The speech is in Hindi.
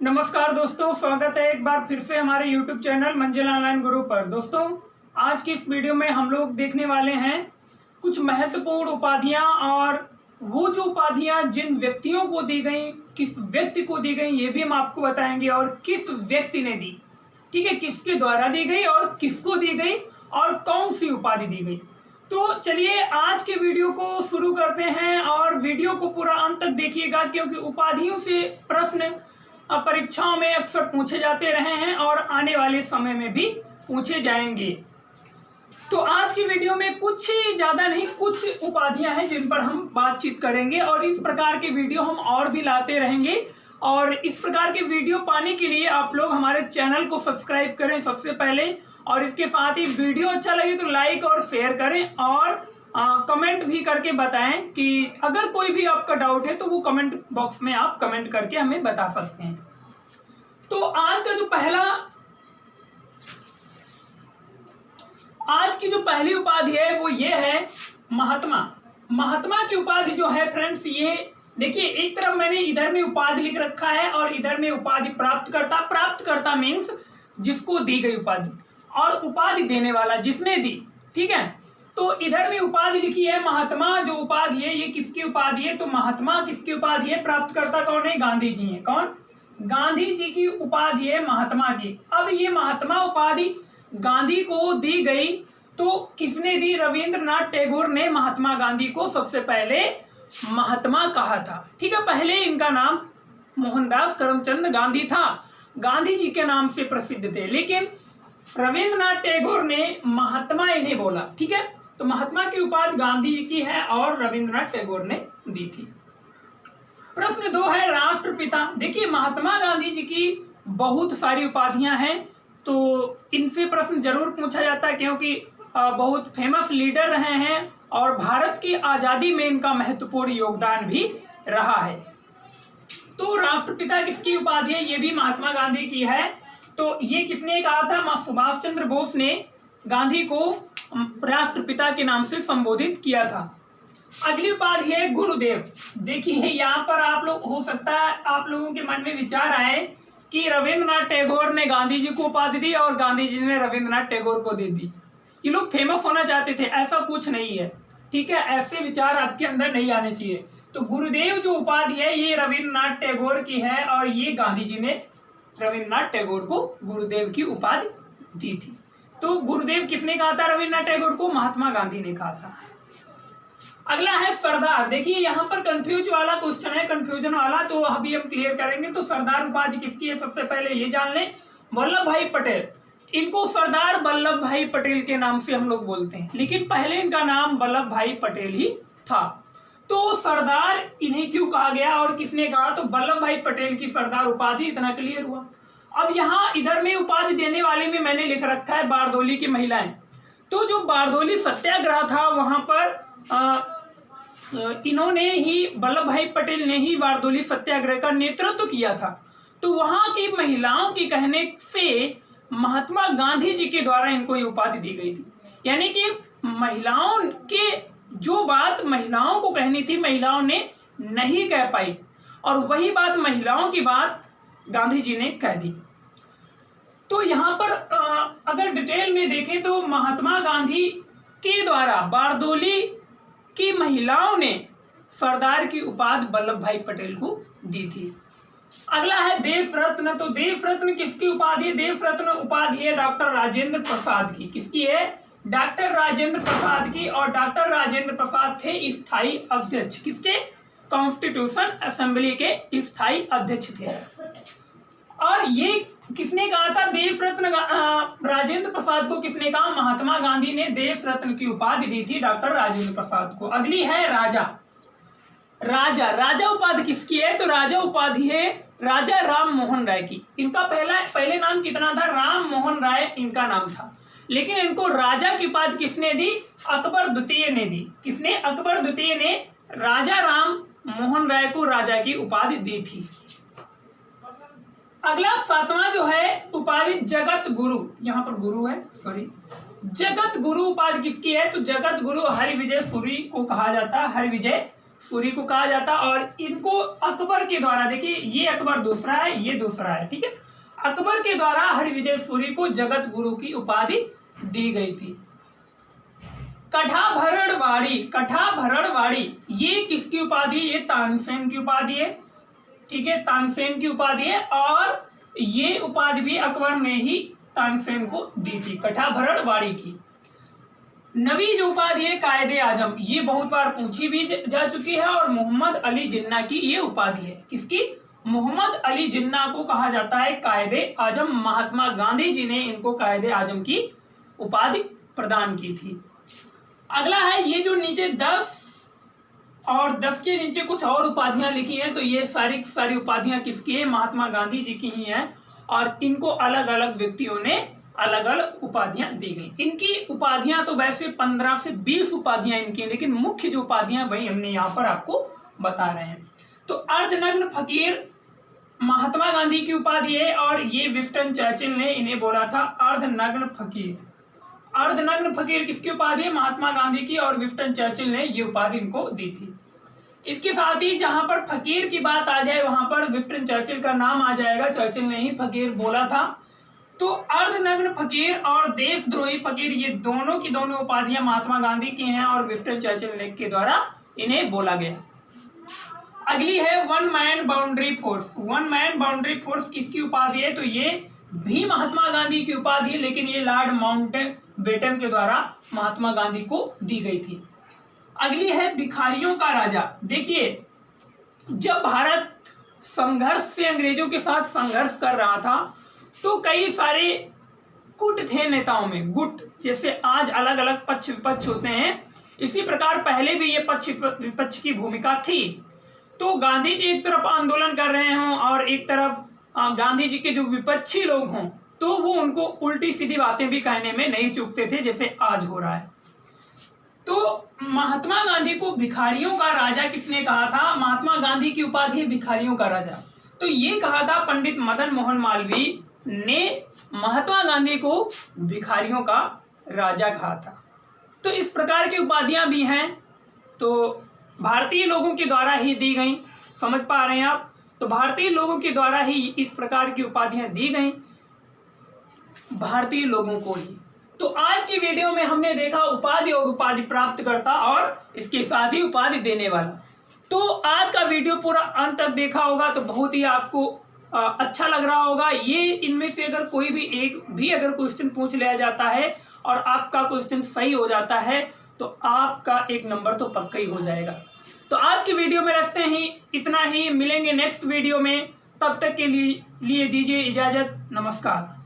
नमस्कार दोस्तों, स्वागत है एक बार फिर से हमारे YouTube चैनल मंजिल ऑनलाइन गुरु पर। दोस्तों, आज की इस वीडियो में हम लोग देखने वाले हैं कुछ महत्वपूर्ण उपाधियां और वो जो उपाधियां जिन व्यक्तियों को दी गई, किस व्यक्ति को दी गई, ये भी हम आपको बताएंगे और किस व्यक्ति ने दी। ठीक है, किसके द्वारा दी गई और किसको दी गई और कौन सी उपाधि दी गई। तो चलिए आज के वीडियो को शुरू करते हैं और वीडियो को पूरा अंत तक देखिएगा, क्योंकि उपाधियों से प्रश्न परीक्षाओं में अक्सर पूछे जाते रहे हैं और आने वाले समय में भी पूछे जाएंगे। तो आज की वीडियो में कुछ ज़्यादा नहीं, कुछ उपाधियां हैं जिन पर हम बातचीत करेंगे और इस प्रकार के वीडियो हम और भी लाते रहेंगे। और इस प्रकार के वीडियो पाने के लिए आप लोग हमारे चैनल को सब्सक्राइब करें सबसे पहले, और इसके साथ ही वीडियो अच्छा लगे तो लाइक और शेयर करें और कमेंट भी करके बताएं कि अगर कोई भी आपका डाउट है तो वो कमेंट बॉक्स में आप कमेंट करके हमें बता सकते हैं। तो आज की जो पहली उपाधि है वो ये है महात्मा। महात्मा की उपाधि जो है फ्रेंड्स, ये देखिए, एक तरफ मैंने इधर में उपाधि लिख रखा है और इधर में उपाधि प्राप्तकर्ता। प्राप्तकर्ता मीन्स जिसको दी गई उपाधि, और उपाधि देने वाला जिसने दी। ठीक है, तो इधर में उपाधि लिखी है महात्मा। जो उपाधि है ये किसकी उपाधि है? तो महात्मा किसकी उपाधि है? प्राप्तकर्ता कौन है? गांधी जी हैं। कौन? गांधी जी की उपाधि है महात्मा की। अब ये महात्मा उपाधि गांधी को दी गई तो किसने दी? रविंद्रनाथ टैगोर ने महात्मा गांधी को सबसे पहले महात्मा कहा था। ठीक है, पहले इनका नाम मोहनदास करमचंद गांधी था, गांधी जी के नाम से प्रसिद्ध थे, लेकिन रविंद्रनाथ टैगोर ने महात्मा इन्हें बोला। ठीक है, तो महात्मा की उपाधि गांधी जी की है और रविंद्रनाथ टैगोर ने दी थी। प्रश्न 2 है राष्ट्रपिता। देखिए, महात्मा गांधी जी की बहुत सारी उपाधियां हैं, तो इनसे प्रश्न जरूर पूछा जाता है, क्योंकि बहुत फेमस लीडर रहे हैं और भारत की आजादी में इनका महत्वपूर्ण योगदान भी रहा है। तो राष्ट्रपिता किसकी उपाधि है? ये भी महात्मा गांधी की है। तो ये किसने कहा था? सुभाष चंद्र बोस ने गांधी को राष्ट्रपिता के नाम से संबोधित किया था। अगली उपाधि है गुरुदेव। देखिए, यहाँ पर आप लोग, हो सकता है आप लोगों के मन में विचार आए कि रविंद्रनाथ टैगोर ने गांधी जी को उपाधि दी और गांधी जी ने रविंद्रनाथ टैगोर को दे दी। ये लोग फेमस होना चाहते थे, ऐसा कुछ नहीं है। ठीक है, ऐसे विचार आपके अंदर नहीं आने चाहिए। तो गुरुदेव जो उपाधि है ये रविंद्रनाथ टैगोर की है और ये गांधी जी ने रविंद्रनाथ टैगोर को गुरुदेव की उपाधि दी थी। तो गुरुदेव किसने कहा था रविंद्रनाथ टैगोर को? महात्मा गांधी ने कहा था। अगला है सरदार। देखिए, यहाँ पर कंफ्यूज वाला क्वेश्चन है, कंफ्यूजन वाला, तो अभी हम क्लियर करेंगे। तो सरदार उपाधि किसकी है? सबसे पहले ये जान लें, वल्लभ भाई पटेल। इनको सरदार वल्लभ भाई पटेल के नाम से हम लोग बोलते हैं, लेकिन पहले इनका नाम वल्लभ भाई पटेल ही था। तो सरदार इन्हें क्यों कहा गया और किसने कहा? तो वल्लभ भाई पटेल की सरदार उपाधि। इतना क्लियर हुआ। अब यहाँ इधर में उपाधि देने वाले में मैंने लिख रखा है बारदोली की महिलाएं। तो जो बारदोली सत्याग्रह था वहां पर इन्होंने ही, वल्लभ भाई पटेल ने ही बारदोली सत्याग्रह का नेतृत्व किया था। तो वहां की महिलाओं के कहने से महात्मा गांधी जी के द्वारा इनको ये उपाधि दी गई थी। यानी कि महिलाओं के जो बात महिलाओं को कहनी थी, महिलाओं ने नहीं कह पाई, और वही बात महिलाओं की बात गांधी जी ने कह दी। तो यहाँ पर अगर डिटेल में देखें तो महात्मा गांधी के द्वारा बारदोली की महिलाओं ने सरदार की उपाधि वल्लभ भाई पटेल को दी थी। अगला है देश रत्न। तो देश रत्न किसकी उपाधि है? देश रत्न उपाधि है डॉक्टर राजेंद्र प्रसाद की। किसकी है? डॉक्टर राजेंद्र प्रसाद की। और डॉक्टर राजेंद्र प्रसाद थे स्थायी अध्यक्ष। किसके? कॉन्स्टिट्यूशन असेंबली के स्थायी अध्यक्ष थे। और ये किसने कहा था देश रत्न? राजेंद्र प्रसाद को किसने कहा? महात्मा गांधी ने देश रत्न की उपाधि दी थी डॉक्टर राजेंद्र प्रसाद को। अगली है राजा। राजा उपाधि किसकी है? तो राजा उपाधि है राजा राम मोहन राय की। इनका पहले नाम कितना था? राम मोहन राय इनका नाम था, लेकिन इनको राजा की उपाधि किसने दी? अकबर द्वितीय ने दी। किसने? अकबर द्वितीय ने राजा राम मोहन राय को राजा की उपाधि दी थी। अगला 7वां जो है उपाधि जगत गुरु। यहाँ पर गुरु है, सॉरी, जगत गुरु उपाधि किसकी है? तो जगत गुरु हरिविजय सूरी को कहा जाता है। हरिविजय सूरी को कहा जाता। और इनको अकबर के द्वारा, देखिए ये अकबर दूसरा है, ये दूसरा है, ठीक है। अकबर के द्वारा हरिविजय सूरी को जगत गुरु की उपाधि दी गई थी। कठाभरणवाड़ी ये किसकी उपाधि है? ये तानसेन की उपाधि है, ठीक है, तानसेन की उपाधि है। और ये उपाधि भी अकबर ने ही तानसेन को दी थी, कठाभरणवाड़ी की। नवी जो उपाधि है कायदे आजम, ये बहुत बार पूछी भी जा चुकी है। और मोहम्मद अली जिन्ना की ये उपाधि है, किसकी? मोहम्मद अली जिन्ना को कहा जाता है कायदे आजम। महात्मा गांधी जी ने इनको कायदे आजम की उपाधि प्रदान की थी। अगला है, ये जो नीचे 10 और 10 के नीचे कुछ और उपाधियां लिखी हैं, तो ये सारी उपाधियां किसकी है? महात्मा गांधी जी की ही हैं। और इनको अलग अलग व्यक्तियों ने अलग अलग उपाधियां दी गई। इनकी उपाधियां तो वैसे 15 से 20 उपाधियां इनकी हैं, लेकिन मुख्य जो उपाधियां वही हमने यहाँ पर आपको बता रहे हैं। तो अर्धनग्न फकीर महात्मा गांधी की उपाधि है, और ये विंस्टन चर्चिल ने इन्हें बोला था अर्धनग्न फकीर। अर्धनग्न फकीर किसकी उपाधि है? महात्मा गांधी की, और विंस्टन चर्चिल ने ये उपाधि इनको दी थी। इसके साथ ही जहां पर फकीर की बात आ जाए वहां पर विंस्टन चर्चिल का नाम आ जाएगा, चर्चिल ने ही फकीर बोला था। तो अर्धनग्न फकीर और देशद्रोही फकीर, ये दोनों की दोनों उपाधियां महात्मा गांधी की हैं और विंस्टन चर्चिल के द्वारा इन्हें बोला गया। अगली है one man boundary force. One man boundary force किसकी उपाधि है? तो ये भी महात्मा गांधी की उपाधि है, लेकिन ये लॉर्ड माउंटबेटन के द्वारा महात्मा गांधी को दी गई थी। अगली है भिखारियों का राजा। देखिए, जब भारत संघर्ष से अंग्रेजों के साथ संघर्ष कर रहा था, तो कई सारे गुट थे नेताओं में। गुट जैसे आज अलग अलग पक्ष विपक्ष होते हैं, इसी प्रकार पहले भी ये पक्ष विपक्ष की भूमिका थी। तो गांधी जी एक तरफ आंदोलन कर रहे हों और एक तरफ गांधी जी के जो विपक्षी लोग हों, तो वो उनको उल्टी सीधी बातें भी कहने में नहीं चूकते थे, जैसे आज हो रहा है। तो महात्मा गांधी को भिखारियों का राजा किसने कहा था? महात्मा गांधी की उपाधि है भिखारियों का राजा। तो ये कहा था पंडित मदन मोहन मालवीय ने महात्मा गांधी को भिखारियों का राजा कहा था। तो इस प्रकार की उपाधियां भी हैं, तो भारतीय लोगों के द्वारा ही दी गई। समझ पा रहे हैं आप? तो भारतीय लोगों के द्वारा ही इस प्रकार की उपाधियां दी गई, भारतीय लोगों को ही। तो आज की वीडियो में हमने देखा उपाधि और उपाधि प्राप्तकर्ता और इसके साथ ही उपाधि देने वाला। तो आज का वीडियो पूरा अंत तक देखा होगा तो बहुत ही आपको अच्छा लग रहा होगा। ये इनमें से अगर कोई भी एक भी अगर क्वेश्चन पूछ लिया जाता है और आपका क्वेश्चन सही हो जाता है, तो आपका 1 नंबर तो पक्का ही हो जाएगा। तो आज की वीडियो में रखते हैं इतना ही, मिलेंगे नेक्स्ट वीडियो में। तब तक के लिए दीजिए इजाजत, नमस्कार।